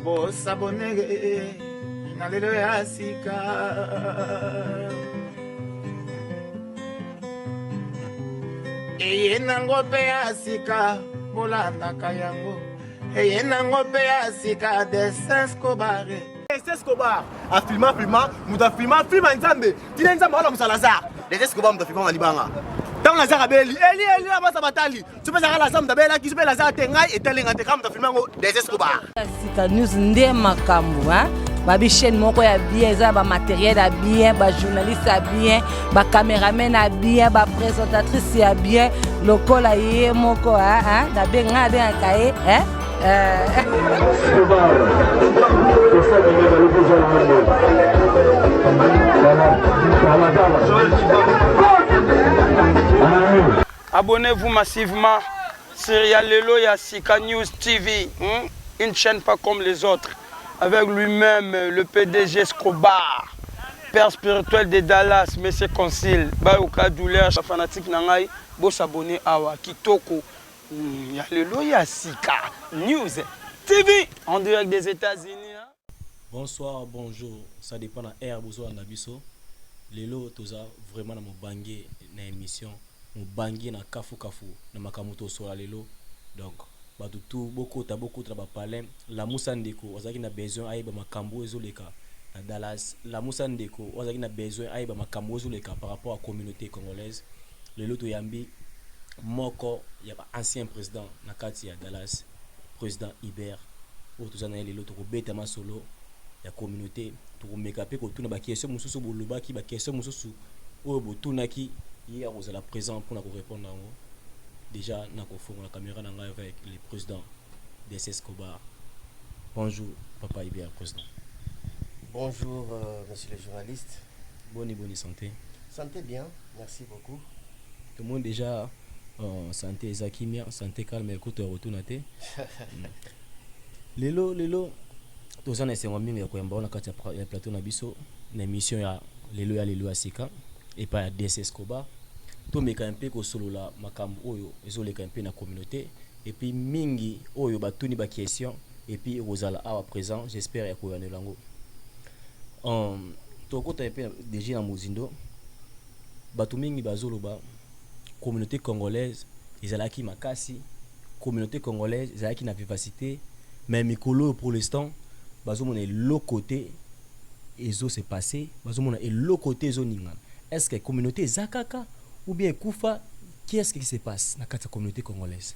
bossa bonege na lelo ya sika eye nango pe ya sika bolandaka yango eye nango pe ya sika Escobar Escobar a filma muda filma nzambe tina nzambe wala kusalazar Escobar muda filma malibanga tant lazar abeli eli abasa batali tu peux la zam dabela ki tu peux lazar tengai etelenga te kam muda filma ngo Escobar sika news nde makambo hein babi chaîne moko ya bien za ba matériel ya bien ba journaliste ya bien ba caméraman ya bien ba présentatrice ya bien lokola ye moko hein na benga bien kae hein Abonnez-vous massivement sur Lelo ya Sika News TV, une chaîne pas comme les autres, avec lui-même le PDG Escobar, père spirituel de Dallas, Monsieur Concile, Bayoka douleur, fanatique nangai, bo s'abonner à Kitoko, Lelo ya Sika News TV en direct des États-Unis. Bonsoir, bonjour, ça dépend de l'air, bonsoir Nabiso. Lelo toza vraiment na mobangé na émission, mobangé na kafu na makamuto sur lelo. Donc tout beaucoup de parler la Moussandeko, ozaki na besoin aiba makambo ezoleka na Dallas. La Moussandeko, ozaki na besoin aiba makambo ezoleka par rapport à la communauté congolaise. Lelo to yambi moko ya ancien président na kati ya Dallas, président Hubert. Otozana lelo to kobeta masolo ya communauté to meka pe ko tuna ba question mususu bolobaki ba question mususu oyo botunaki hier vous allez présent pour na répondre nango déjà na ko fonga la caméra na ngai avec le président des Escobar. Bonjour papa Hubert président. Bonjour monsieur le journaliste. Bonne santé. Santé bien, merci beaucoup. Tout le monde déjà santé zakimia, santé calme écoute retournate. Lelo toza na esengo mingi ya koyamba na kati ya plateau na biso na émission ya Lelo ya Sika et pas ya DS Escobar to meka un peu ko solola makambo oyo ezoleka un peu na communauté et puis mingi oyo batuni ba question et puis rozala awa présent j'espère ya koyana lango to kota un peu déjà na mozindo batu mingi bazoloba communauté congolaise ezalaki makasi communauté congolaise ezalaki na vivacité mais mikolo pour l'instant bazomona l'autre côté ezo se passé bazomona l'autre côté ezo ninga. Est-ce que la communauté zakaka ou bien kufa, qu'est-ce qui se passe dans la communauté congolaise?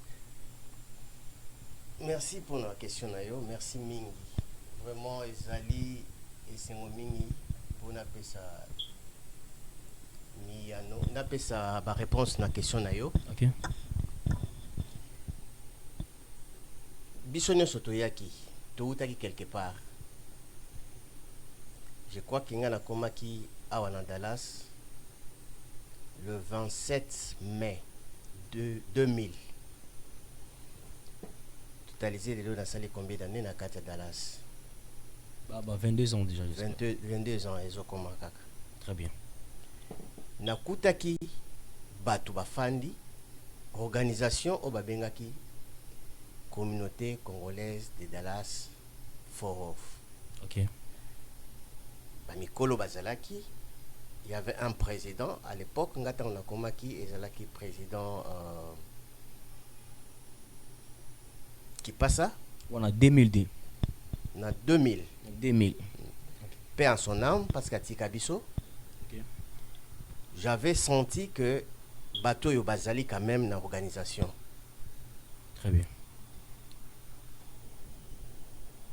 Merci pour la question nayo, merci mingi. Vraiment ezali esengo mingi pour na pesa ni ano na pesa ba réponse na question nayo. OK. Bisonyo sotoyaki toutaki quelque part. Je crois qu'il y a komaki awa Dallas le 27 mai 2000. Totalisé les deux dans salle combien d'années na kati Dallas? 22 ans déjà. 22 ans ezo koma kaka. Très bien. Nakutaki batu bafandi organisation o babengaki communauté congolaise de Dallas for off. OK. Mikolo Bazalaki, il y avait un président à l'époque, Ngata Nakomaki et Zalaki président qui passe ça? On a 2002. On a 2000. 2000. Paix en son âme, parce qu'à Tikabiso, OK. J'avais senti que Bato Yo Bazali quand même dans l'organisation. Très bien.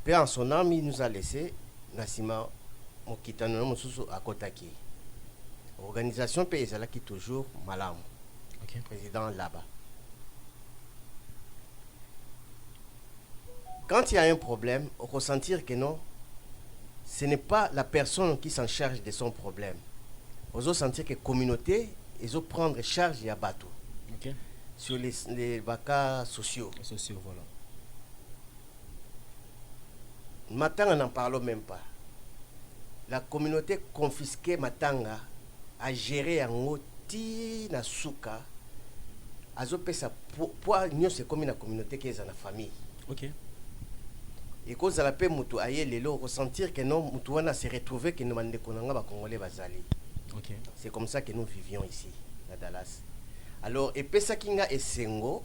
Paix en son âme, il nous a laissé Nassima Mokitano Mosusu à Kotaki. Organisation Paix Zalaki toujours Malam. OK. Président là-bas. Quand il y a un problème, on ressentir que non, ce n'est pas la personne qui s'en charge de son problème. On doit sentir que la communauté, ils doivent prendre charge de bateau. OK. Sur les cas sociaux. Sociaux, voilà. Matanga n'en parlons même pas. La communauté confisquée Matanga a géré en oti na suka. Azo pesa pour nous c'est comme une communauté qui est dans la famille. OK. Et cause à la paix mutu aye lelo ressentir que non mutu wana se retrouver que nous mande konanga ba congolais bazali. OK. C'est comme ça que nous vivions ici à Dallas. Alors et pesa kinga esengo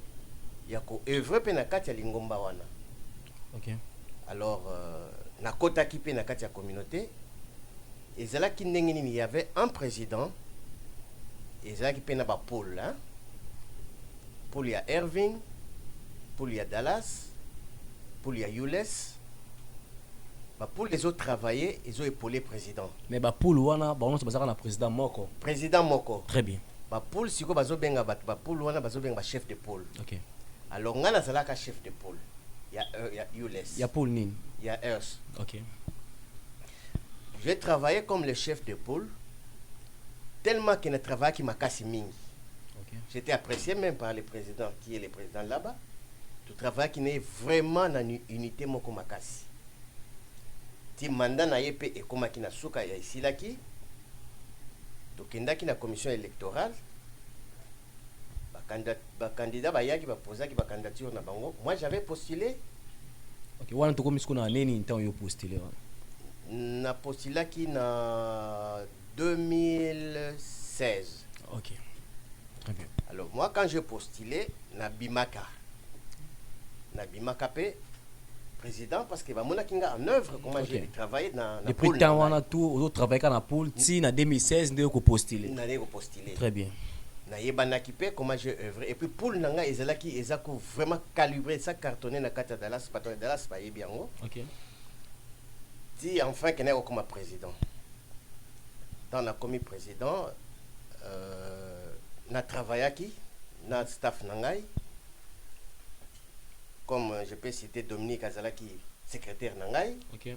yako œuvre pe na kati ya lingomba wana. OK. Alors na kota ki pe na kati ya communauté ezala ki ndenge nini, il y avait un président ezala ki pe na ba pôle hein. Pôle ya Irving, pôle ya Dallas, pôle ya Ules. Pour les autres travailler, ils ont épaulé président. Mais pour wana on se basa na président moko. Président moko. Très bien. Pour si ko bazo benga pour wana bazo benga chef de pôle. OK. Alors ngana zala ka chef de pôle. Il y a Ules. Il y a pôle nini? Il y a Earth. OK. J'ai travaillé comme le chef de pôle tellement qu'il ne travaille qui m'a cassé mingi. OK. J'étais apprécié même par le président qui est le président là-bas. Tout travail qui n'est vraiment dans unité moko makasi. Ti mandat na yepe et koma ki na suka ya isilaki tokendaki na commission électorale ba candidat ba yaki ba posaki ba candidature na bango. Moi j'avais postulé. OK, wana to komi skona neni ntan yo postulé wana. Na postulaki na 2016. OK. Très bien. Alors moi quand j'ai postulé na Bimaka pe président parce que mona kinga en œuvre comment j'ai travaillé dans la depuis temps on a tout autre travail dans la poule ti na 2016 ndio ko postuler très bien na yebana kipe comment j'ai œuvré et puis poule nanga ezalaki ezako vraiment calibré ça cartonné na kata Dallas patron Dallas ba yebi yango OK ti enfin que n'est comme président dans la commis président na travaillaki na staff nangai. Comme je peux citer Dominique Azalaki, secrétaire Nangai. OK.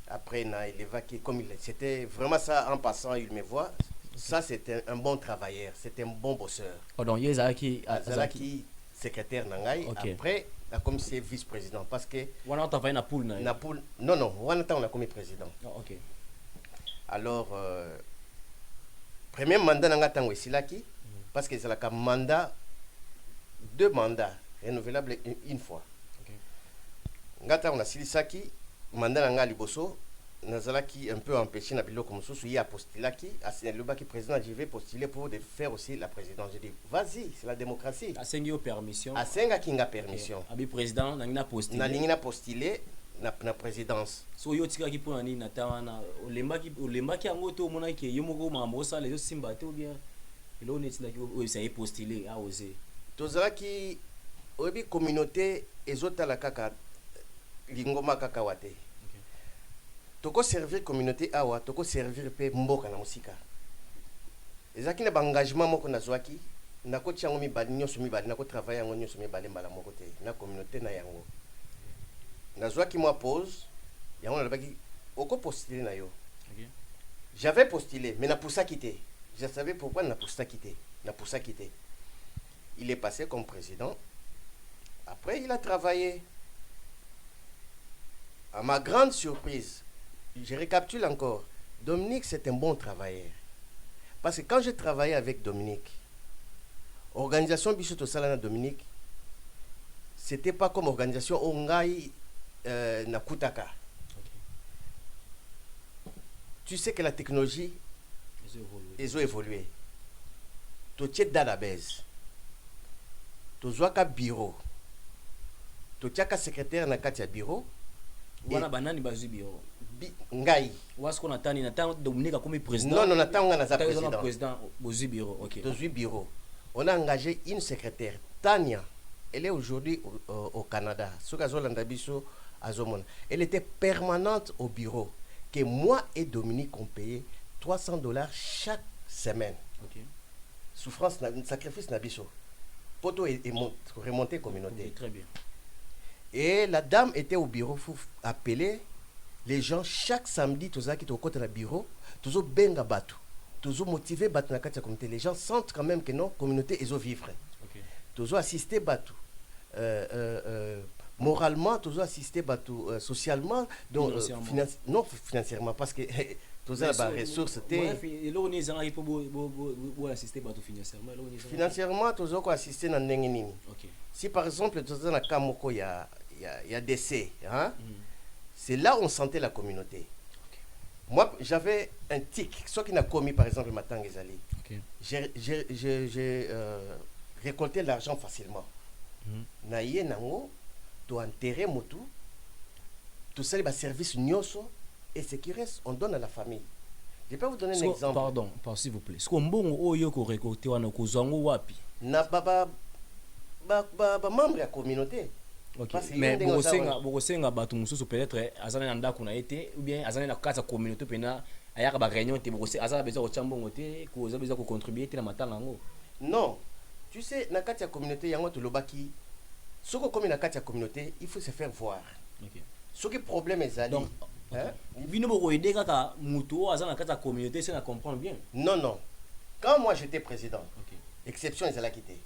Après, na élevé comme il c'était vraiment ça en passant, il me voit. Ça, c'était un bon travailleur, c'était un bon bosseur. Oh, donc, Azalaki, secrétaire Nangai. Okay. Après, la commissaire vice-président. Parce que. On a travaillé na poule. Non, on a commis président. Oh, OK. Alors, premier mandat Nanga Tango Silaki, parce que c'est la mandat, 2 mandats. Renouvelable une fois. OK. Ngata on a silisaki mandat nga liboso nazalaki un peu empêché na biloko mususu ya postulaki asinelobaki président je vais postuler pour de faire aussi la présidence. Je dis vas-y, c'est la démocratie. Asengi permission. Asenga kinga permission. Abi président na postuler. Na lingi na postuler na présidence. So yo tika ki pona ni na tawana olembaki yango to mona ki yo moko mambo ça les simba te ou bien ilo neti na ki o ça y postuler a oser. Tozalaki obi communauté ezota la kaka lingoma kaka wate. Okay. Toko servir communauté awa, toko servir pe mboka na musika. Ezaki na engagement moko na zwaki, na ko tiango mi bali nyoso mi bali na ko travailler yango nyoso mi bali mbala moko te na communauté na yango. Na zwaki moi pause, yango na baki oko postuler na yo. Okay. J'avais postulé mais na pour ça quitter. Je savais pourquoi na pour ça quitter. Na pour ça quitter. Il est passé comme président. Après, il a travaillé. À ma grande surprise, je récapitule encore, Dominique, c'est un bon travailleur. Parce que quand j'ai travaillé avec Dominique, organisation Bishoto Salana Dominique, c'était pas comme organisation Ongai Nakutaka. Okay. Tu sais que la technologie, ils ont évolué. Tu es dans la base. Tu as bureau. Tu as secrétaire na katia bureau. Wana banani bazu bureau. Ngai. Wasko na tani na tan Dominique comme président. Non, natanga na président bozu bureau. OK. Bozu bureau. On a engagé une secrétaire, Tania. Elle est aujourd'hui au Canada. Elle était permanente au bureau. Que moi et Dominique ont payé $300 chaque semaine. OK. Souffrance, sacrifice nabiso. Poto est remonté communauté. Okay, très bien. Et la dame était au bureau pour appeler les gens chaque samedi, tous qui sont au côté du bureau, tous benga batu, tous motiver batu na katia communauté. Les gens sentent quand même que non communauté ils ont vivre. OK. Tous assister batu. Moralement, tous assister batu socialement, donc non financièrement parce que tous a des ressources et là on est en pour assister batu financièrement. Financièrement, tous ko assister na ndenge nini. OK. Si par exemple tous na kamoko il y a décès, hein? c'est là où on sentait la communauté. Moi, j'avais un tic, ce qui n'a commis par exemple Matang Ezali. J'ai récolté l'argent facilement. Naïe nango, tu enterrer motu, tout ça, les services nyoso, et ce qui reste, on donne à la famille. Je peux vous donner un exemple. Pardon, s'il vous plaît. Est-ce qu'on bon ou yo ko récolter wana ko zango wapi? Na ba membre de la communauté. Ok, mais bokosenga bato mususu peut-être azana na ndako na été ou bien azana na kasa communauté pena ayaka ba réunion te bokose azana besoin ko chambongo te ko za besoin ko contribuer te na matanga ngo. Non, tu sais na kati ya communauté yango to lobaki soko comme na kati ya communauté il faut se faire voir. OK. Ce qui problème ezali. Donc hein? Bino boko aider kaka mutu azana na kati ya communauté c'est na comprendre bien. Non non. Quand moi j'étais président. OK. Exception ezala quitté.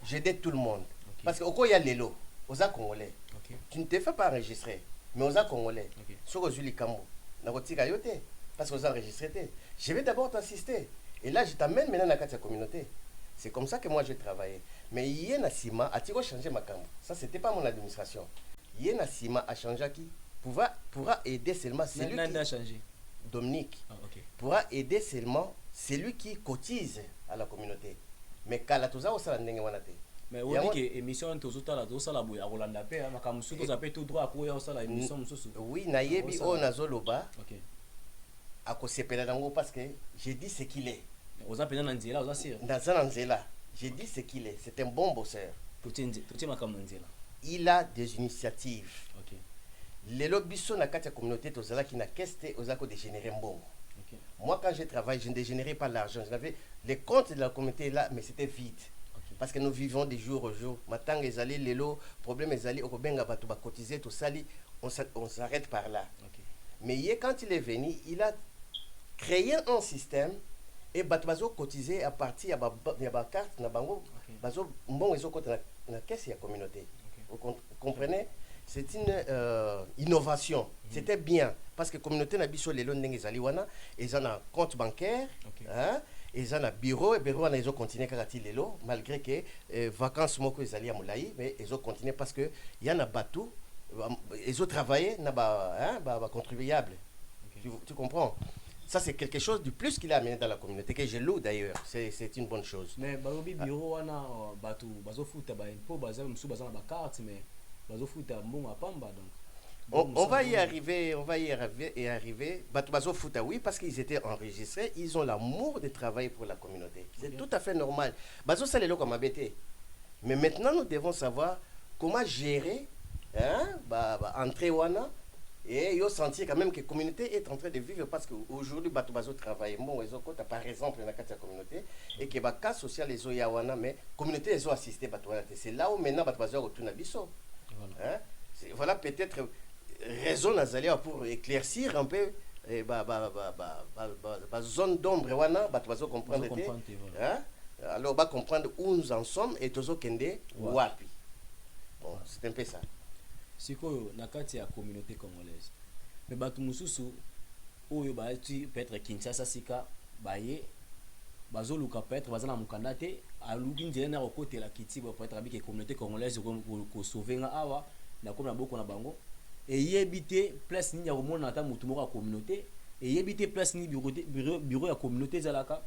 J'aidais tout le monde. Okay. Parce que au y a l'élo aux Congolais. Okay. Tu ne te fais pas enregistrer, mais aux Congolais. Sur aux Ulikambo, parce qu'ils ont enregistré. Je vais d'abord t'assister. Et là, je t'amène maintenant dans la communauté. C'est comme ça que moi, j'ai travaillé. Mais Yéna Sima a changé ma cambo. Ça, ce n'était pas mon administration. Yéna Sima a changé qui pourra aider seulement celui qui... a changé. Dominique. Pourra aider seulement celui qui cotise à la communauté. Mais Kalatuza, on s'en a mais on dit que émission tozotala tosala boya rolanda pe makamusu tozape tout droit ko ya osala émission mususu. Oui, nayebi o nazoloba. OK. Akosepela nango parce que j'ai dit ce qu'il est. Oza pena na nzela oza sir. Dans nzela, j'ai dit ce qu'il est. C'est un bon bosseur. Tout makamu nzela. Il a des initiatives. OK. Lelo biso na kati ya communauté tozala ki na keste ozako dégénérer mbongo. OK. Moi quand j'ai travaillé, je ne dégénérais pas l'argent. J'avais les comptes de la communauté là mais c'était vide. Parce que nous vivons des jours au jour. Matang ezali lelo, problème ezali okobenga bato ba cotiser tout sali, on s'arrête par là. Okay. Mais quand il est venu, il a créé un système et bato bazo cotiser à partir ya ba carte na bango, bazo mbongo ezo kota na caisse ya communauté. Okay. Vous comprenez? C'est une innovation. C'était bien parce que communauté na biso lelo ndenge ezali wana, ils ont un compte bancaire, hein? Ils ont un bureau et bureau ils ont continué malgré que vacances moko ils allaient à Moulaï mais ils ont continué parce que il y en a bateau ils ont travaillé na ba contribuable. Tu comprends? Ça c'est quelque chose de plus qu'il a amené dans la communauté que je loue d'ailleurs. C'est une bonne chose. Mais barobi bureau wana bateau bazo futa ba impo baza msu baza na ba carte mais bazo futa mbongo apamba donc on va y arriver. Batubazo Fouta, oui, parce qu'ils étaient enregistrés, ils ont l'amour de travailler pour la communauté. C'est tout à fait normal. Bazo Salelo comme abété. Mais maintenant, nous devons savoir comment gérer, entrer wana et yo sentir quand même que la communauté est en train de vivre parce qu'aujourd'hui, Batubazo travaille. Bon, ils ont par exemple dans la communauté et que cas social les oyawana, mais la communauté les ont assisté Batuana. C'est là où maintenant Batubazo retourne à Bisso. Voilà peut-être raison Nazalia pour éclaircir un peu zone d'ombre wana bato comprendre hein? Alors va comprendre où nous en sommes et tozo kende wapi. Bon, c'est un peu ça. Siko na kati ya communauté congolaise. Mais bato mususu oyo ba tu peut-être Kinshasa sika baye bazoluka peut-être bazana mukanda te aluki nzela na kote la kiti ba peut-être abike communauté congolaise ko sauver nga awa na comme na boko na bango. Et yebité place ni ya komona ata mutu moko ya communauté et yebité place ni bureau ya communauté zalaka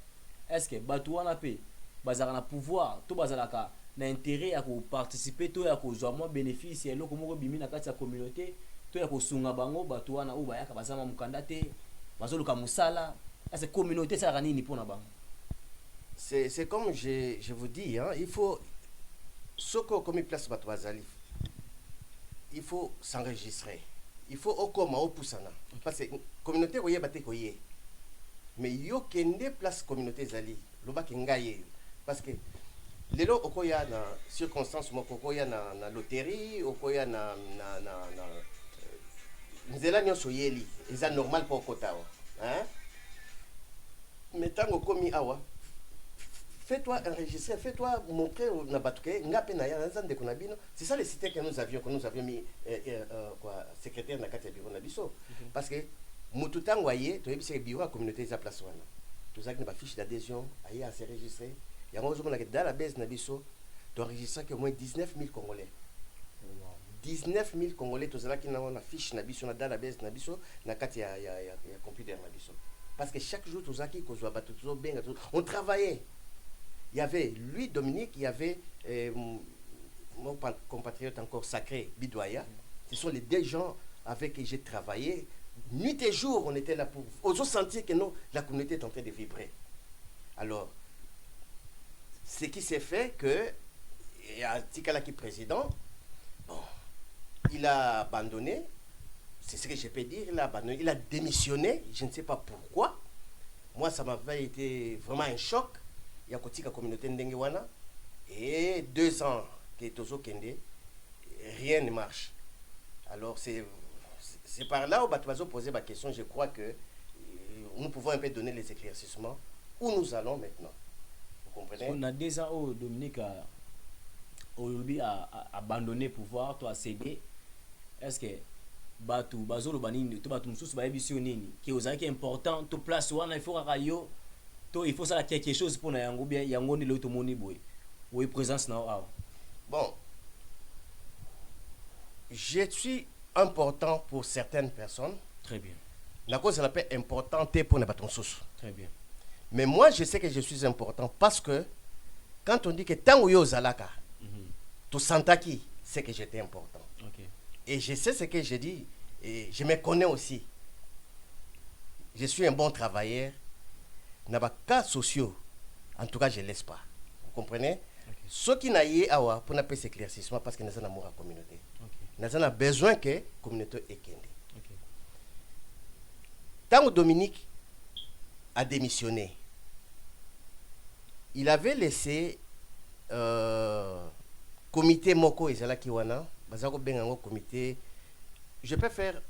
est-ce que bato wana pe bazaka na pouvoir to bazalaka na intérêt ya ko participer to ya ko zwa mo bénéfice ya loko moko bimi na kati ya communauté to ya ko sunga bango bato wana o bayaka bazama mukanda te bazoluka musala est-ce que communauté ça rani ni pona bango c'est comme je vous dis hein, il faut soko comme place bato bazali il faut s'enregistrer. Il faut au coma au poussana. Parce que la communauté oye bate koye. Mais yo kende place communauté zali. Loba kengaye. Parce que lelo okoya na circonstance moko okoya na loterie, okoya na nzela nyoso yeli. Eza normal pour kotawa. Hein? Mais tango komi awa fais-toi enregistrer, fais-toi montrer na batuke ngape na ya nzande kuna bino. C'est ça les cités que nous avions mis secrétaire na kati ya bureau na biso. Parce que mututango aye to yebise bureau à communauté za place wana. Tout ça qui na fiche d'adhésion aye à se enregistrer. Ya ngo zo mona que dans la base na biso to enregistrer que au moins 19 000 Congolais. 19 000 Congolais tozalaki na fiche na biso na database na biso na kati ya computer na biso. Parce que chaque jour tozalaki kozwa bato tozobenga, on travaillait. Il y avait lui Dominique, il y avait mon compatriote encore sacré Bidoya. Ce sont les deux gens avec qui j'ai travaillé. Nuit et jour, on était là pour oser sentir que non, la communauté est en train de vibrer. Alors, ce qui s'est fait que Tikala qui est président, bon, il a abandonné, c'est ce que je peux dire, il a abandonné, il a démissionné, je ne sais pas pourquoi. Moi, ça m'avait été vraiment un choc. Il y a la communauté Ndengewana, et 2 ans que Tozo Kende, rien ne marche. Alors, c'est par là où Batuazo posait ma question, je crois que nous pouvons un peu donner les éclaircissements où nous allons maintenant. Vous comprenez? On a 2 ans où Dominique a abandonné le pouvoir, toi a cédé. Est-ce que Batu, Bazolo Banini, tout Batu Moussous, Baébissionini, qui est important, tout place où il faut rayo, il faut ça quelque chose pour Nayango bien, Yango ni l'automoni boy. Ou présence na. Bon, je suis important pour certaines personnes. Très bien. La cause elle appelle importante pour Nabaton Sous. Très bien. Mais moi, je sais que je suis important parce que quand on dit que tant que Zalaka, tout Santaki, c'est que j'étais important. Okay. Et je sais ce que je dis, et je me connais aussi. Je suis un bon travailleur. N'a pas cas sociaux. En tout cas, je ne laisse pas. Vous comprenez? Ce qui n'a eu à pour n'appeler cet éclaircissement parce que nous avons amour à la communauté. Nous avons besoin que la communauté ait kende. Tant que Dominique a démissionné, il avait laissé comité Moko et Zala Kiwana, Bazako Bengango comité. Je peux faire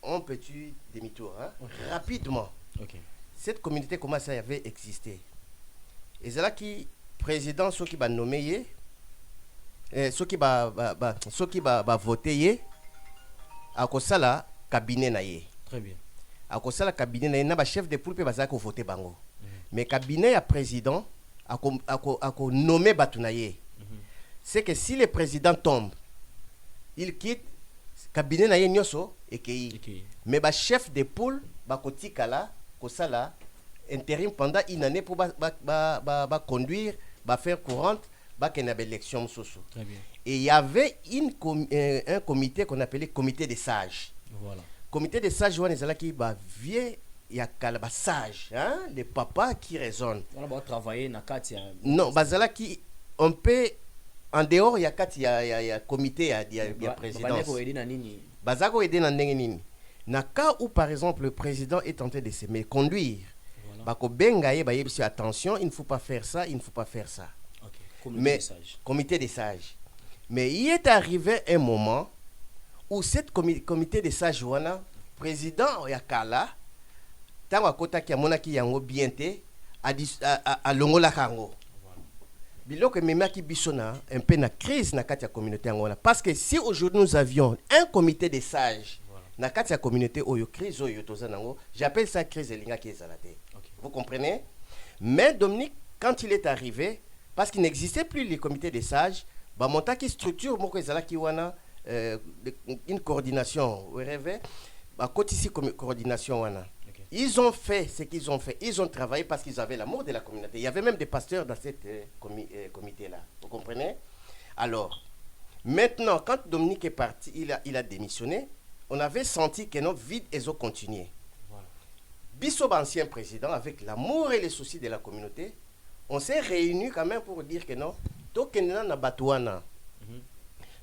un petit demi-tour, hein? Rapidement. Cette communauté commence à avait existé. Et Zala qui président, ceux qui va nommer, ceux qui va voter, à cause de la cabinet naïe. Très bien. À cause de la cabinet naïe, n'a pas chef de poule peut bazako voter bango. Mais cabinet à président à nommer Batunaye. C'est que si le président tombe, il quitte cabinet naïe nyoso et qui. Mais ba chef de poule ba kotikala kosala intérim pendant une année pour conduire, faire courante, qu'il y ait une élection. Très bien. Et il y avait un comité qu'on appelait comité des sages. Voilà. Comité des sages, qui vieux, il y a des sages, hein? Les papas qui raisonnent. On va travailler dans Katia. Non, qui on peut, en dehors, il y a comité, il y a présidence. Bazako aider dans nini. Na cas où par exemple le président est tenté de se conduire. Attention, il ne faut pas faire ça, il ne faut pas faire ça. Comité des sages. Mais il est arrivé un moment où cette comité des sages, président Yakala, tant kota ki amona ki yango bienté a longola kango. Biloko mema ki bisona un peu na crise na kati ya communauté yango parce que si aujourd'hui nous avions un comité des sages na kati ya communauté oyo crise oyo tozanango, j'appelle ça crise elinga ki ezalate. Vous comprenez? Mais Dominique, quand il est arrivé, parce qu'il n'existait plus les comités des sages, bah monta qui structure moko ezala ki wana une coordination, vous rêvez, bah côté ici coordination wana. Ils ont fait ce qu'ils ont fait. Ils ont travaillé parce qu'ils avaient l'amour de la communauté. Il y avait même des pasteurs dans cette comité-là. Vous comprenez? Alors, maintenant, quand Dominique est parti, il a démissionné, on avait senti que notre vide et continué. Bissot, ancien président, avec l'amour et les soucis de la communauté, on s'est réunis quand même pour dire que non, tout le monde a batouana.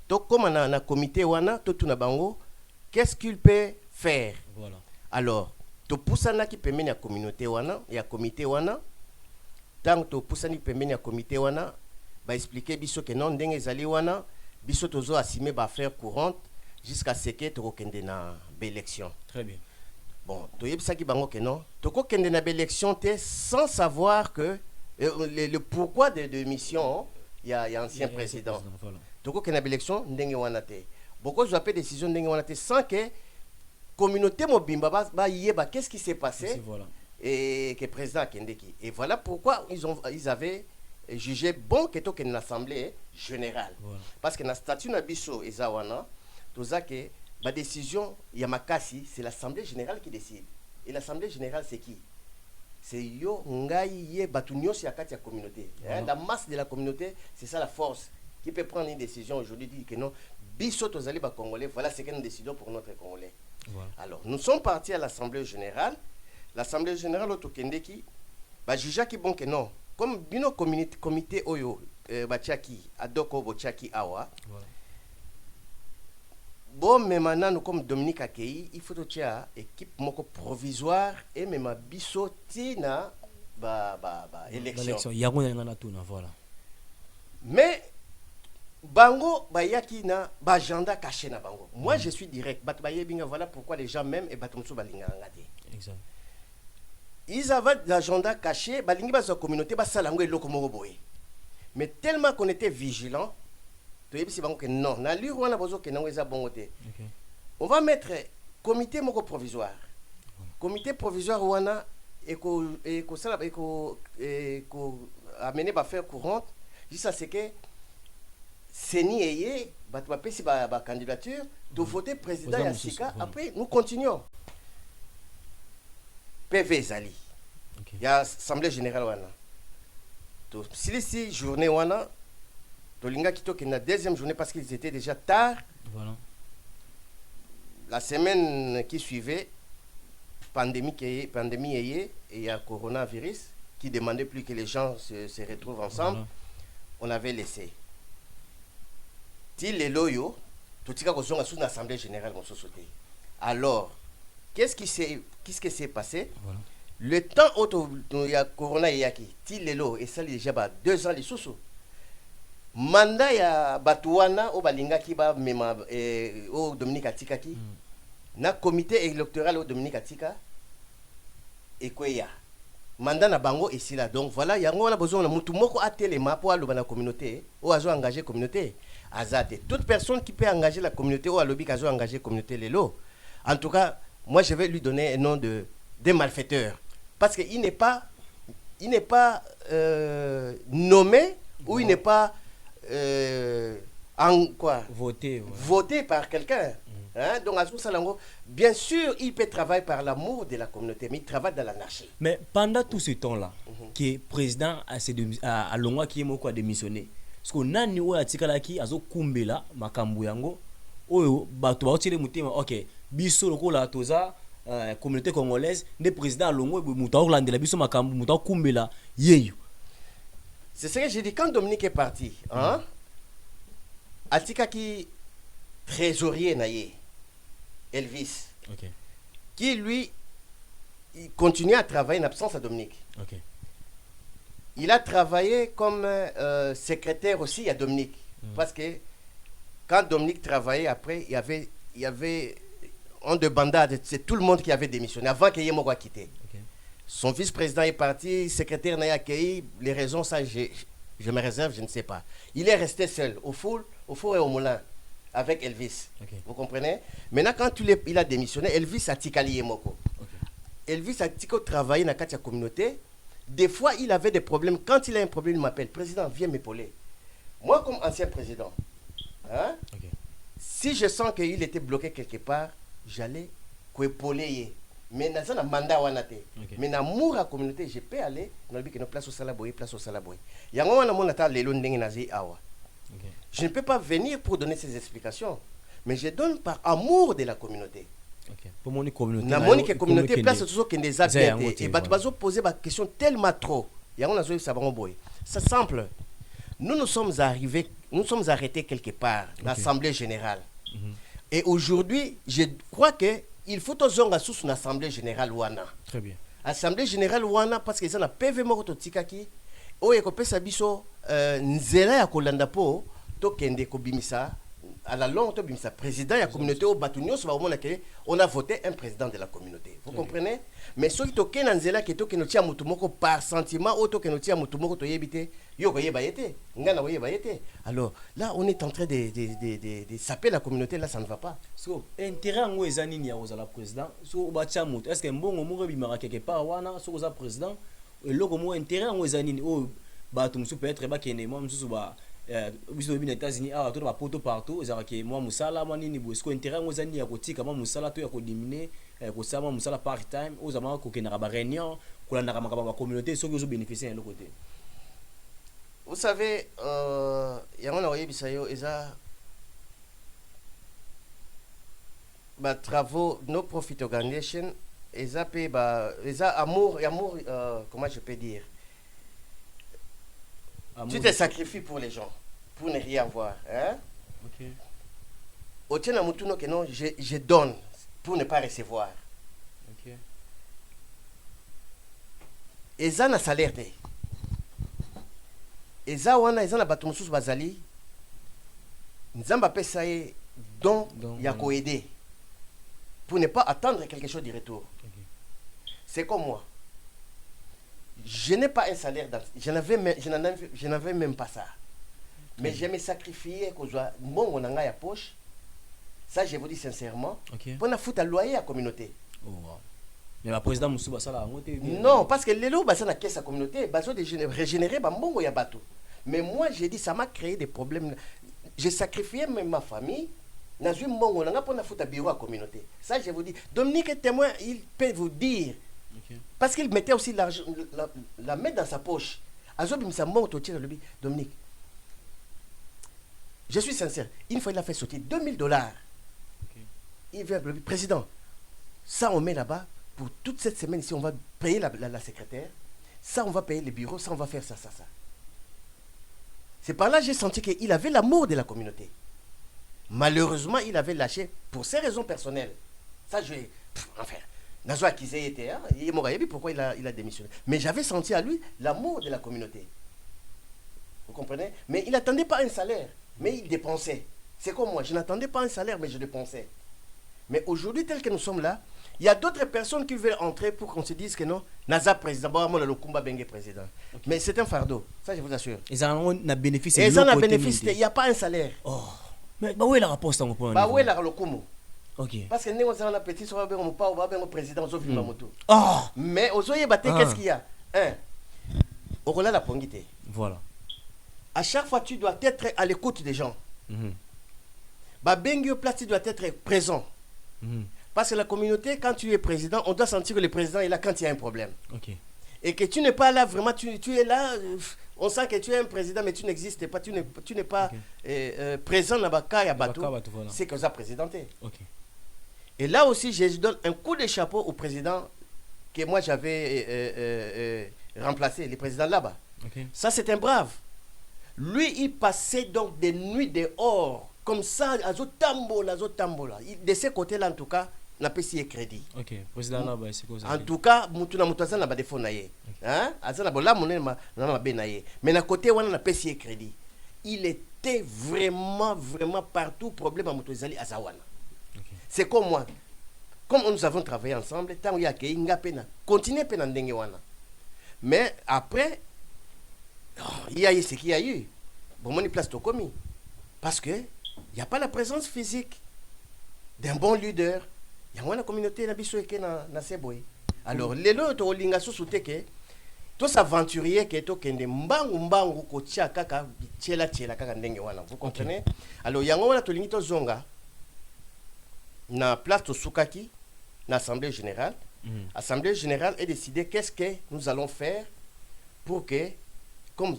Tout comme on a un comité wana, tout na bango, qu'est-ce qu'il peut faire? Voilà. Alors, to pusana ki pembeni ya communauté wana, ya comité wana, tant to pusani pembeni ya comité wana, ba expliquer biso que non ndenge ezali wana, biso tozo assumer ba faire courante jusqu'à ce que to kende na élection. Très bien. Bon, to yebisaki bango que non, to kende na élection té sans savoir que le pourquoi de mission, il y a ancien président. Voilà. To kende na élection ndenge wana té. Beaucoup je appelle décision ndenge wana té sans que communauté mobimba ba qu'est-ce qui s'est passé voilà. Et que président Kendeki. Et voilà pourquoi ils avaient jugé bon que to une assemblée générale. Voilà. Parce que na statut na biso ezawana tozake ma décision Yamakasi, c'est l'Assemblée générale qui décide. Et l'Assemblée générale, c'est qui? C'est yo ngai ye batunyo si akati ya communauté. La masse de la communauté, c'est ça la force qui peut prendre une décision aujourd'hui, dire que non, biso tozali ba Congolais, voilà ce que nous décidons pour notre Congolais. Voilà. Alors, nous sommes partis à l'Assemblée générale. L'Assemblée générale otokendeki ba juja ki bon que non. Comme bino comité oyo bachaki adoko bochaki awa. Voilà. Bon, mais maintenant, nous, comme Dominique Akei, il faut que équipe moko provisoire et même biso tina élection. Voilà. Mais bango bayaki na agenda caché na bango. Moi, je suis direct. Voilà pourquoi les gens m'aiment et batumsu balinga ngati. Exact. Ils avaient l'agenda caché, balingi ba sa communauté ba salango eloko moko boye. Mais tellement qu'on était vigilant. Non, on va mettre comité moko provisoire. Comité provisoire wana amener ba faire courante jusqu'à ce que seni eye ba pesi ba candidature de voter président ya sika. Après nous continuons. PV Zali. Il y a assemblée générale wana. To si journée wana Tolinga Kito qui est la deuxième journée parce qu'ils étaient déjà tard. Voilà. La semaine qui suivait, pandémie et il y a coronavirus qui demandait plus que les gens se retrouvent ensemble. Voilà. On avait laissé. Til les loyaux, tout ce qui est sous l'Assemblée générale, alors, qu'est-ce qui s'est passé? Voilà. Le temps où il y a corona et yaki, til les loyaux, et ça déjà 2 ans les sous. Mandat ya batuana au balinga ki ba mema au Dominique Atika ki na comité électoral au Dominique Atika et kweya mandat na bango ici là. Donc voilà, yango na besoin na mutu moko atelema pour aloba na communauté ou azo engager communauté azate. Toute personne qui peut engager la communauté ou alobi azo engager communauté lelo. En tout cas, moi je vais lui donner un nom de malfaiteur parce que il n'est pas nommé ou il n'est pas en quoi voté par quelqu'un. Hein? Donc à Salango, bien sûr, il peut travailler par l'amour de la communauté, mais il travaille dans l'anarchie. Mais pendant tout ce temps-là, qui est président à Longwa qui est moko a démissionné. Parce que nani o atikala ki azo kumbela makambu yango oyo bato ba otile mutema OK biso lokola toza communauté congolaise ne président Longwa muta olandela biso makambu muta kumbela yeyo. C'est ce que j'ai dit quand Dominique est parti. Hein? Atika qui trésorier naïe, Elvis, qui lui il continue à travailler en absence à Dominique. Il a travaillé comme secrétaire aussi à Dominique. Parce que quand Dominique travaillait après, il y avait un de bandade, c'est tout le monde qui avait démissionné avant qu'il y ait Mogwa quitté. Son vice-président est parti, secrétaire n'a accueilli. Les raisons, ça, je me réserve, je ne sais pas. Il est resté seul, au four et au moulin, avec Elvis. Vous comprenez? Maintenant, quand il a démissionné, Elvis a tikali Yemoko. Elvis a travaillé dans la communauté. Des fois, il avait des problèmes. Quand il a un problème, il m'appelle. Président, viens m'épauler. Moi, comme ancien président, hein, si je sens qu'il était bloqué quelque part, j'allais épauler. Mais dans un mandat wanate. Mais dans la communauté, je peux aller dans le place au Salaboy, place au Salaboy. Il y a un moment où on a les awa. Je ne peux pas venir pour donner ces explications, mais je donne par amour de la communauté. Pour mon communauté. La communauté place toujours qu'il des actes et bateau poser ma question tellement trop. Il y a un ça boy. C'est simple. Nous sommes arrêtés quelque part, l'Assemblée générale. Et aujourd'hui, je crois que il faut que sous une assemblée générale wana. Très bien. Assemblée générale wana parce qu'ils ont un PV moko to tikaki o ekopesa biso nzela ya kolanda po to kende ko bimisa à la longue to bimisa président ya communauté au batunyo so ba mona ke on a voté un président de la communauté. Vous comprenez? Mais ceux qui to kena nzela ke to keno tia mutu moko par sentiment o to keno tia mutu moko to yebite yo ko yeba yete ngana ko yeba yete. Alors là on est en train de saper la communauté, là ça ne va pas. So intérêt ngo ezanini ya ozala président so batia mutu est-ce que mbongo moko bimara quelque part wana so oza président eloko mo intérêt ngo ezanini o bato musu peut-être ba kene mo musu ba biso bi na États-Unis ah to ba poto partout ezaka ke moi musala moi nini bo esko intérêt ngo zani ya kotika moi musala to ya ko diminuer ko sama musala part time ozama ko kenaka ba réunion ko landa ka ba communauté soki ozo bénéficier de l'autre côté. Vous savez, yango na oyebisa yo eza ba travaux no profit organization eza pe ba eza amour comment je peux dire, tu te sacrifies pour les gens pour ne rien avoir, hein. OK. Otena mutuno que non, je donne pour ne pas recevoir. OK. Eza na salaire te. Eza wana eza na bato mosusu bazali nzamba pesa ye don ya ko aider pour ne pas attendre quelque chose de retour. Okay. C'est comme moi. Je n'ai pas un salaire je n'avais même pas ça. Mais je me sacrifié que je mon nanga ya poche. Ça je vous dis sincèrement. Okay. Pour na foutre loyer à communauté. Oh wow. Mais le président Moussouba sala ngote. Non, parce que les lots basa na caisse à communauté, baso de régénérer ba mbongo ya bateau. Mais moi j'ai dit ça m'a créé des problèmes. J'ai sacrifié même ma famille. Nazui mbongo nanga pour na foutre bureau à communauté. Ça je vous dis, Dominique est témoin, il peut vous dire. Okay. Parce qu'il mettait aussi l'argent, la main dans sa poche. Azobi misa mbongo to tire le bi, Dominique. Je suis sincère, une fois il a fait sortir $2000. Okay. Il vient le président. Ça on met là-bas. Pour toute cette semaine ici, on va payer la secrétaire. Ça, on va payer les bureaux. Ça, on va faire ça. C'est par là que j'ai senti qu'il avait l'amour de la communauté. Malheureusement, il avait lâché pour ses raisons personnelles. Ça, enfin, Nazo Akizé était, pourquoi il a démissionné. Mais j'avais senti à lui l'amour de la communauté. Vous comprenez? Mais il n'attendait pas un salaire, mais il dépensait. C'est comme moi, je n'attendais pas un salaire, mais je dépensais. Mais aujourd'hui, tel que nous sommes là, il y a d'autres personnes qui veulent entrer pour qu'on se dise que non, Naza président, le Kumba Bengue président. Okay. Mais c'est un fardeau, ça je vous assure. Ils en ont un bénéfice. Ils en ont un bénéfice, il n'y a pas un salaire. Oh. Mais où est la réponse dans mon point? Où est la Lokumu? Ok. Parce que nous, on a un petit, on va bien au président, on va moto. Oh. Mais aux oeufs qu'est-ce qu'il y a? Au relais la pongité. Voilà. À chaque fois, tu dois être à l'écoute des gens. Bengue place, tu dois être présent. Parce que la communauté, quand tu es président, on doit sentir que le président est là quand il y a un problème. Okay. Et que tu n'es pas là, vraiment, tu es là, on sent que tu es un président, mais tu n'existes pas, tu n'es pas présent dans le cas, voilà. C'est que ça présidenté. Okay. Et là aussi, je donne un coup de chapeau au président que moi j'avais remplacé, le président là-bas. Okay. Ça, c'est un brave. Lui, il passait donc des nuits dehors, comme ça, de ce côté-là, en tout cas, on a payé crédit. Ok, président là, c'est quoi ça? En tout cas, mutuna mutasa na ba defo na ye. Hein? Azana bola monene na ma be na ye. Mais na côté wana na payé crédit. Il était vraiment partout problème à mutozali azawana. C'est comme moi. Comme nous avons travaillé ensemble, tant il y a que inga pena, continuer pena ndenge wana. Mais après il y a eu ce qu'il y a eu. Bon, on y place tout commis. Parce que il n'y a pas la présence physique d'un bon leader. Il y a une communauté qui na seboy. Alors, les lots to linga sousouté que tous s'aventurier que to kende mbangu ko tia kaka chela kaka ndenge wana. Vous comprenez? Okay. Alors, yango wana to lingi to zonga na place to sukaki na assemblée générale. Assemblée générale est décidé qu'est-ce que nous allons faire pour que comme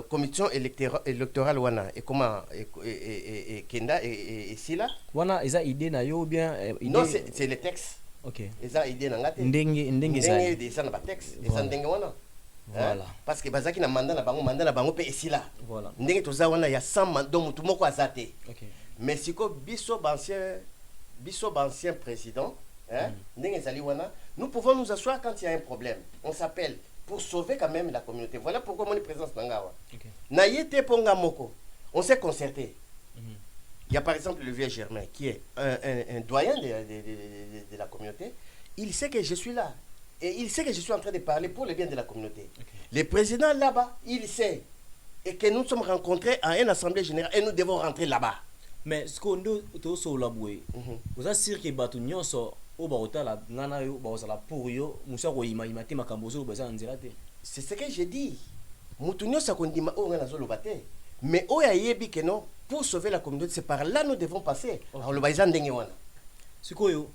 commission électorale wana et comment et kenda et sila wana eza idée na yo bien non c'est les textes. OK eza idée na ngate ndenge ça na ba texte eza ndenge wana voilà parce que bazaki na mandat na bango pe sila voilà ndenge toza wana ya 100 mandat donc tout moko azate. OK mais siko biso ancien président hein ndenge zali wana nous pouvons nous asseoir quand il y a un problème, on s'appelle pour sauver quand même la communauté. Voilà pourquoi mon présence Nangawa. Naïete Ponga Moko. On s'est concerté. Il y a par exemple le vieux Germain qui est un doyen de la communauté. Il sait que je suis là. Et il sait que je suis en train de parler pour le bien de la communauté. Le président là-bas, il sait. Et que nous sommes rencontrés à une assemblée générale et nous devons rentrer là-bas. Mais ce qu'on doit aussi labouer, vous êtes sûr que Batou Nyonso c'est ce que j'ai dit. Mutunyo sakondima o ngana zolo bate. Mais oya yebi que non, pour sauver la communauté, c'est par là nous devons passer. Alors le baïsan ndenge wana. sikoyo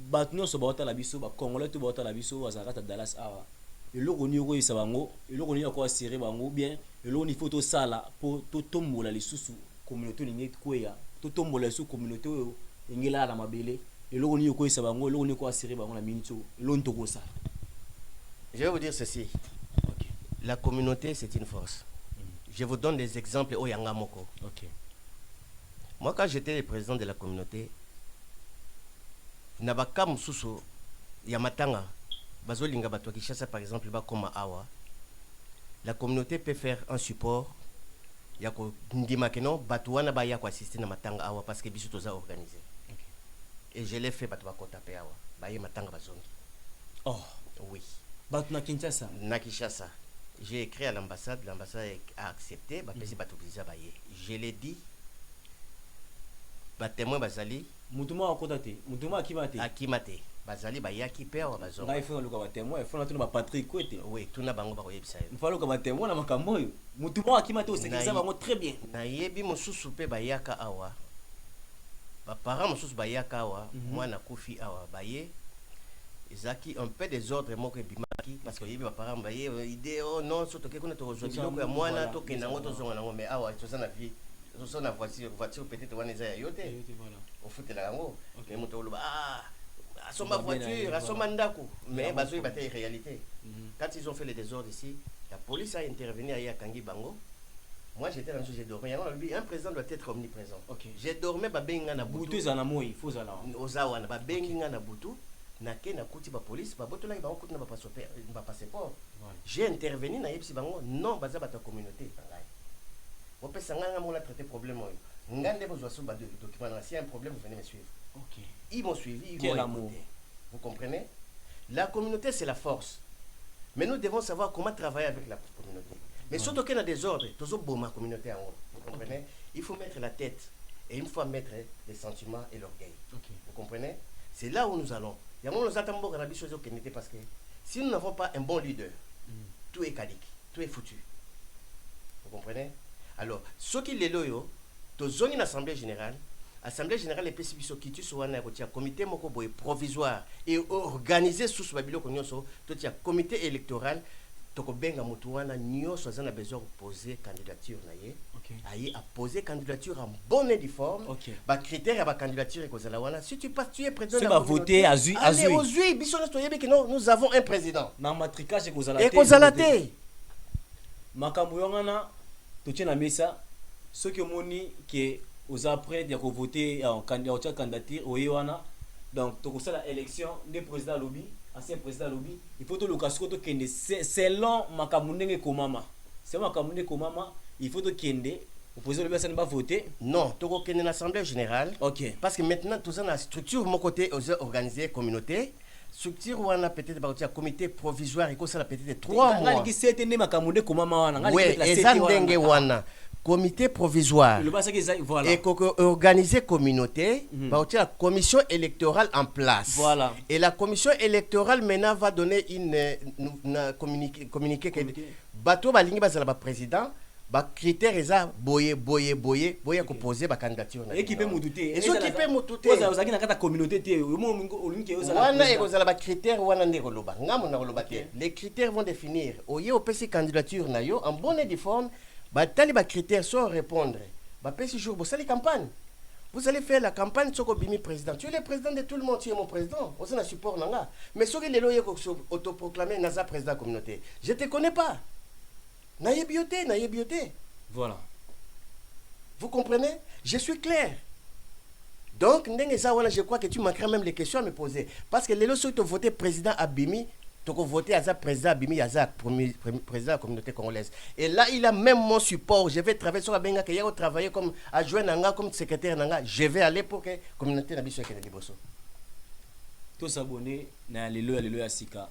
bato nyonso baotala biso bacongolais to baotala biso bazalaka ta Dallas awa eloko nini okoyisa bango eloko nini akoasire bango bien eloko nini faut tosala mpo totombola lisusu communauté olingi kweya totombola lisusu communauté oyo engela na mabele eloko nini okoyisa bango eloko nini okoasire bango na miniti oyo eloko nini tokosala. Je vais vous dire ceci. Ok. La communauté, c'est une force. Je vous donne des exemples au Yanga Moko. Ok. Moi, quand j'étais le président de la communauté, Nabaka Moussousso, Yamatanga, Bazolinga Batouakishasa, par exemple, Bakoma Awa, la communauté peut faire un support. Yako Ndimakeno, Batouana Baya assister à Matanga Awa parce que Bissou a organisé. Et je l'ai fait, Batouako Tapé Awa, Baye Matanga Bazongi. Oh. Oui. Bato na Kinshasa. Na Kinshasa. J'ai écrit à l'ambassade a accepté, je l'ai dit, témoin Bazali, Mutuma akotate, Mutuma akimate. Akimate, Bazali Bayaki père Bazon. Ngai fona luka ba témoin, fona tuna ba Patrick Kwete. Oui, tuna bango ba yebisa. Mfalo ka ba témoin na makambo yo. Mutuma akimate osekisa bango très bien. Na yebi mosusu pe bayaka awa. Ba parents mosusu bayaka awa, mwana kufi awa baye. Izaki un peu des ordres moko bimaki parce que yebi ba parents baye idée oh non surtout que kuna to biloko ya mwana to kenda ngoto zonga nango mais awa tozana vie tozana voiture peut-être wana za yote au foot la yango mais moto loba asoma voiture asoma ndako mais bazo ba té réalité. Quand ils ont fait les désordres ici, la police a intervenu à Kangi Bango. Moi j'étais dans j'ai dormi. Un président doit être omniprésent. J'ai dormi ba benga na butu. Butu za na moi, faut za la. Ozawa na ba benga na butu. Naké na kuti ba police ba botola ba kuti na ba passeport. J'ai intervenu na yebsi bango non baza ba ta communauté bangai. Bo pesa nganga mo la traiter problème oyo. Ngande besoin so ba document si un problème vous venez me suivre. OK. Ils m'ont suivi, ils Quel m'ont amour. écouté. Vous comprenez? La communauté c'est la force. Mais nous devons savoir comment travailler avec la communauté. Mais surtout qu'il y a des ordres, tous beau ma communauté en haut. Vous comprenez? Il faut mettre la tête et il faut mettre les sentiments et l'orgueil. Vous comprenez? C'est là où nous allons. Il y a nous attendons la chose qui n'était parce que si nous n'avons pas un bon leader, tout est calique, tout est foutu. Vous comprenez? Alors, ce qui est loyaux, tous une assemblée générale et puis ce qui tu sois un comité moko boy provisoire et organisé sous ce babilo konyoso, tout un comité électoral. Toko benga mutu wana nyonso azana besoin de poser candidature na ye. Aye a poser candidature en bonne et due forme. Ba critère ba candidature ko zala wana si tu passes tu es président. Si ba voter azui azui. Allez azui biso na toyebi que non nous avons un président. Na matricage ko zala te. Et ko zala te. Makambo yongana to tient la mesa ceux qui moni que aux après de voter en candidature oyewana donc to ko sala élection des présidents lobby. Ancien président lobby il faut que le casco to kende selon makamundenge komama c'est makamundenge komama il faut to kende opposé le personne va voter non to ko kende l'assemblée générale. Parce que maintenant tout ça la structure mon côté aux organisé communauté structure wana peut-être ba comité provisoire et ko ça peut-être 3 mois qui c'était ne makamundenge komama wana oui ezandenge wana comité provisoire voilà. Et organiser communauté, la commission électorale en place. Voilà. Et la commission électorale maintenant va donner une communiqué que bateau balingi bazala ba président ba critères eza boye ko poser ba candidature na. Équipe mutute. Équipe mutute. Ozaki na kata communauté té olingi ozala. Wana ekozala ba critères wana ndeko loba. Ngamu na loba té. Les critères vont définir oye opesi candidature na yo en bonne et due forme. Batali ba critères sont répondre. Ba pesi jour vous allez campagne. Vous allez faire la campagne soko bimi président. Tu es le président de tout le monde, tu es mon président. On s'en support nanga. Mais ce que les loyers autoproclamé naza président communauté. Je te connais pas. Naye bioté. Voilà. Vous comprenez? Je suis clair. Donc je crois que tu manqueras même les questions à me poser parce que les loyers qui ont voté président Abimi donc voter à président Abimi Aza président de la communauté congolaise et là il a même mon support. Je vais travailler sur la benga que yako travailler comme adjoint nanga comme secrétaire nanga. Je vais aller pour que communauté na biso ekende liboso. Tous abonnés na lelo ya sika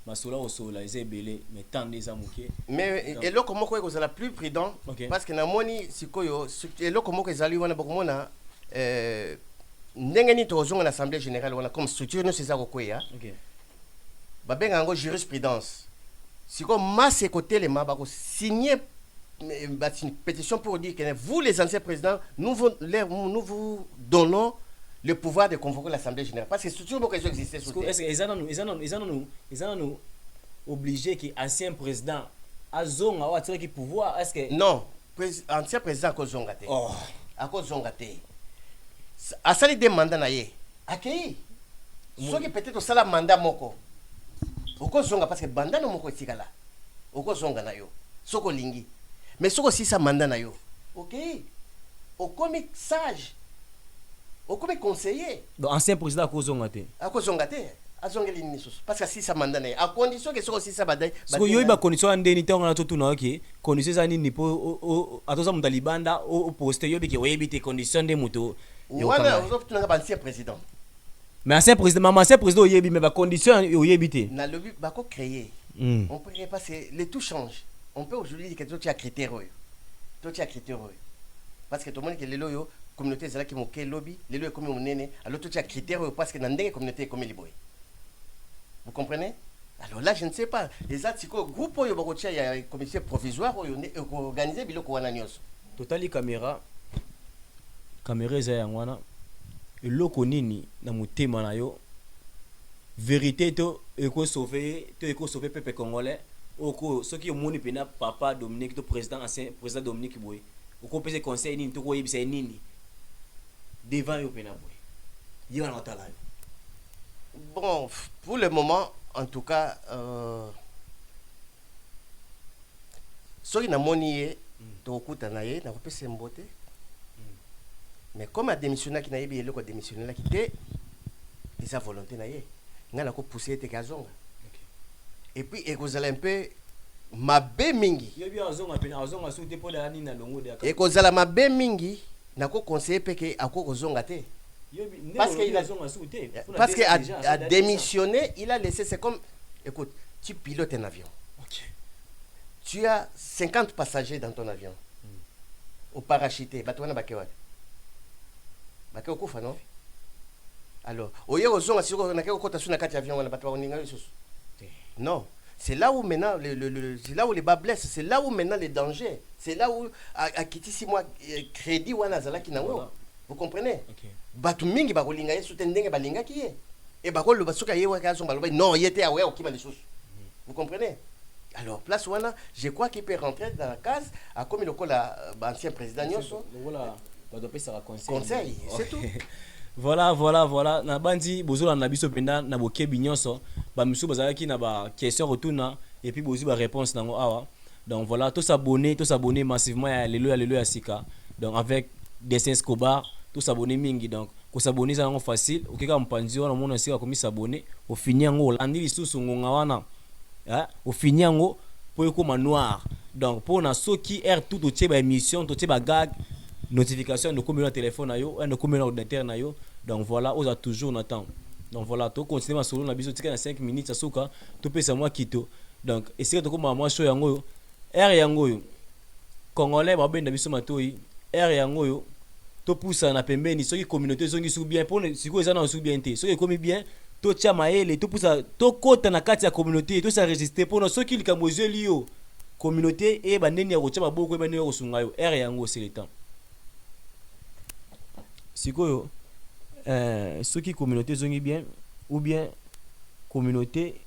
masola osola ezebele mais tant des amuke mais et là comment quoi que la plus prudent parce que na moni sikoyo et là comment que ezali wana bokomona ndenge ni tozonga na assemblée générale wana comme structure no c'est ça ko ya. Babenga ngo jurisprudence. Si comme masse côté les mabako signer une pétition pour dire que vous, les anciens présidents, nous vous donnons le pouvoir de convoquer l'Assemblée générale. Parce que c'est toujours une question existait. Est-ce qu'ils ont obligé que l'ancien président a tiré le pouvoir? Est-ce que... Non, ancien président a cause zongate. Oh. A cause zongate. A sali des mandats naïe. Accueilli. Ce qui peut-être au sala mandat moko. Au cause zonga parce que banda no moko etikala. Au cause zonga na yo. Soko lingi. Mais soko si sa mandat na yo. Ok. Au comme sage. Au comme conseiller. Donc ancien président a cause zongate. A cause zongate. A zongeli ni susu. Parce que si sa mandat na yo. À condition que soko si sa badai. Parce que yo iba condition andeni tango na tout na ok. Condition za nini po atoza mutalibanda au poste yo biki oyebite condition de muto. Voilà, vous avez un ancien président. Mais ancien président oyebi mais ba condition oyebite. Na lobby bako créer. On peut pas parce que les tout change. On peut aujourd'hui dire que toi tu as critère. Toi tu as critère. Parce que tout le monde que les loyo communauté c'est là qui moqué lobby, les loyo comme on nene, alors toi tu as critère parce que dans des communautés comme les boy. Vous comprenez? Alors là je ne sais pas. Les articles groupe yo bako tia ya commission provisoire yo organiser biloko wana nyonso. Totali caméra eza yangwana eloko nini na motema na yo vérité to eko sauver peuple congolais oko soki omoni pena papa Dominique to ancien président Dominique Boy oko pese conseil nini to ko yebisa nini devant yo pena boy yo na otala yo. Bon, pour le moment en tout cas soki na moni to kuta na ye na ko pese mbote. Mais comme a démissionné qui n'a pas eu démissionné là qui était sa volonté na ye ngana ko pousser te kazonga. Et puis et kozala un peu mabe mingi. Yo bi azonga pena azonga soute pour la nina longo de. Et kozala mabe mingi na ko conseiller pe ke ako kozonga te. Parce qu'il a démissionné, il a laissé c'est comme écoute, tu pilotes un avion. OK. Tu as 50 passagers dans ton avion. Au parachuté, batwana bakewa. Bakeo kufa non? Alors, oye ozonga siko na keko kota suna kati avion wana batwa oninga yususu. Non, c'est là où maintenant c'est là où les bas blessent, c'est là où maintenant les dangers, c'est là où à quitter 6 mois crédit wana zala kinango. Vous comprenez? OK. Batu mingi bakolinga yesu tendenge balinga kiye. Et bakolo basuka yewa kazo baloba non, yete awe okima lisusu. Vous comprenez? Alors, place wana, je crois qu'il peut rentrer dans la case à comme le ancien président Nyonso. Voilà. Conseil, c'est tout. Voilà. Na bandi bozola na biso penda na bokebi nyonso. Ba misu bazalaki na ba question retourna et puis bozi ba réponse nango awa. Donc voilà, tous s'abonner massivement à Alléluia Sika. Donc avec Dessin Escobar, tous s'abonner mingi donc ko s'abonner ça facile. Okeka mpanzi wana mona sika komi s'abonner. Au fini ngo andi lisusu ngonga wana. Au fini ngo po ko noir. Donc pour na soki air tout au teba émission, to teba gag notification de combien de téléphone na yo, de combien d'ordinateur na yo. Donc voilà, on a toujours n'attend. Donc voilà, to continuer ma solo na biso tika na 5 minutes asuka, to pesa moi kito. Donc essayer de comme moi show yango yo. R yango yo. Congolais ba benda biso matoi. R yango yo. To poussa na pembeni soki communauté zongi sou bien pour siko eza na sou bien té. Soki komi bien, to tia maele, to poussa to kota na kati ya communauté, to sa résister pour soki likambo zeli yo. Communauté et ba neni ya ko tia ba boko ba neni ya ko sunga yo. R yango c'est le temps. Sikoyo ceux qui communauté zongi bien ou bien communauté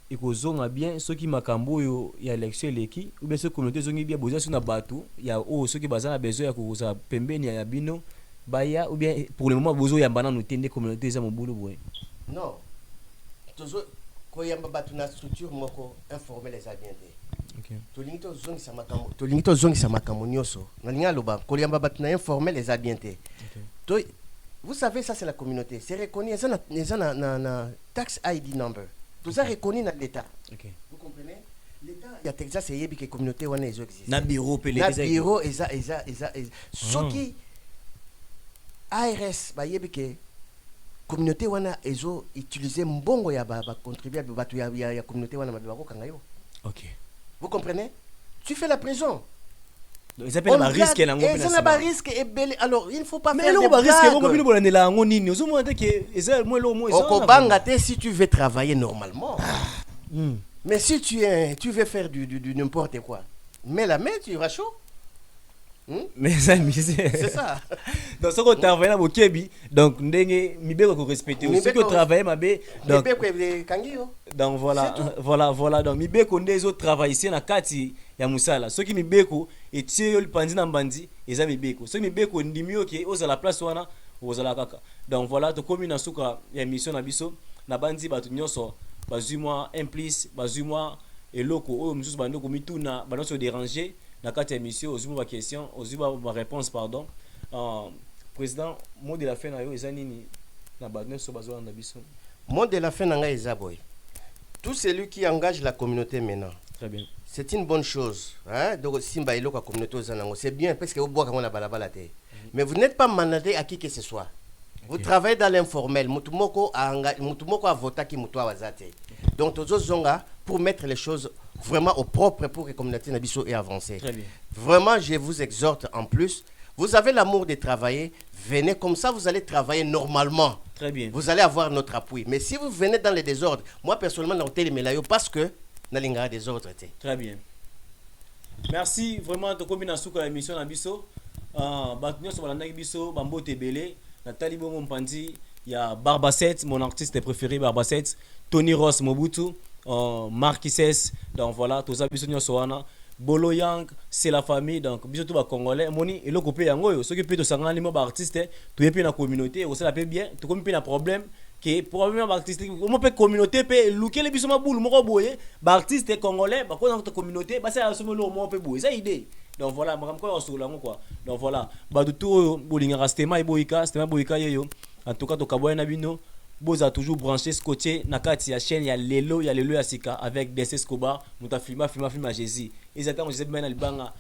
ekozonga bien ceux qui makambo yo ya élection leki ou bien ceux communauté zongi bien boza suna batu ya ceux qui bazana besoin ya koza pembeni ya bino baya ou bien pour le moment bozo ya bana no tende communauté za mobulu boy. Non. Tozo koyamba batu na structure moko informer les habités. OK. Tolingito zongi sa makambo nyoso. Na linga loba koyamba batu na informer les habités. OK. Vous savez, ça c'est la communauté. C'est reconnu. Ils ont na tax ID number. Tout ça reconnu dans l'État. Okay. Vous comprenez? L'État, il y a Texas, c'est que la communauté existe. Na bureau, pelé. Na bureau, ce qui ARS, bah que communauté wana ezo utiliser mbongo ya ba contribuer à la communauté wana mabiko kangayo. OK. Vous comprenez? Tu fais la prison. Ils appellent un risque et un risque et bel alors il ne faut pas faire des blagues. Mais si tu veux travailler normalement. Mais si tu veux faire du n'importe quoi. Mets la main, tu auras chaud. Mes amis, C'est ça. Donc, ce qu'on travaille dans Kebi, donc, mibeko ko respecter. Ce qu'on travaille, donc voilà. Donc, mibeko des autres travaillent ici na kati ya musala. Ceux qui mibeko et tieux le pandi na bandi, ils ont mibeko. Ceux qui mibeko ndimio qui aux à la place wana, aux à la kaka. Donc voilà, to komi na suka ya mission na biso na bandi batu nyonso bazumwa implice, bazumwa eloko o mususu bando ko mituna bando se déranger. Dans la émission, aux ma question, aux ma réponse, pardon. Président, mot de la fin, mot de la fin, tout celui qui engage la communauté maintenant. Très bien. C'est une bonne chose. Hein? Donc, Simba et la communauté, c'est bien parce que vous boivez comme la balabala. Mais vous n'êtes pas mandaté à qui que ce soit. Vous travaillez dans l'informel. Mutumoko a voté qui mutua wazate. Donc, pour mettre les choses vraiment au propre pour que la communauté Nabiso ait avancé. Très bien. Vraiment, je vous exhorte en plus. Vous avez l'amour de travailler. Venez comme ça, vous allez travailler normalement. Très bien. Vous allez avoir notre appui. Mais si vous venez dans les désordres, moi personnellement, dans le Melayo, parce que Nalingara désordre. Très bien. Merci vraiment de combinaison avec l'émission Nabiso. Batunion sur la Nabiso, Bambo Tebele, Nathalie Bongo Mpandi, il y a Barbacet, mon artiste préféré, Barbacet, Tony Ross Mobutu. Marquisses, donc voilà, tous les bisous soana, Bolo Yang, c'est la famille, donc bisous tout congolais, moni et le coupé yango, ceux qui peut te sangler les mots artistes, tu es plus dans la communauté, on la paie bien, tu comme plus un problème, que problème artistique, on peut communauté peut looker les bisous ma boule, mon boye, artiste congolais, bah quoi dans ta communauté, bah c'est à ce moment on peut bouger, ça idée. Donc voilà, madame quoi sur là quoi. Donc voilà, bah de tout bolinga rastema et boika, c'était boika yo. En tout cas, to kaboya na bino. Boza toujours branché scotché nakati ya chaîne ya lelo ya sika avec des Escobar muta filma Jésus ils attendent Jésus ben albanga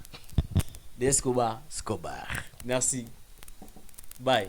des Escobar. Escobar. Merci, bye.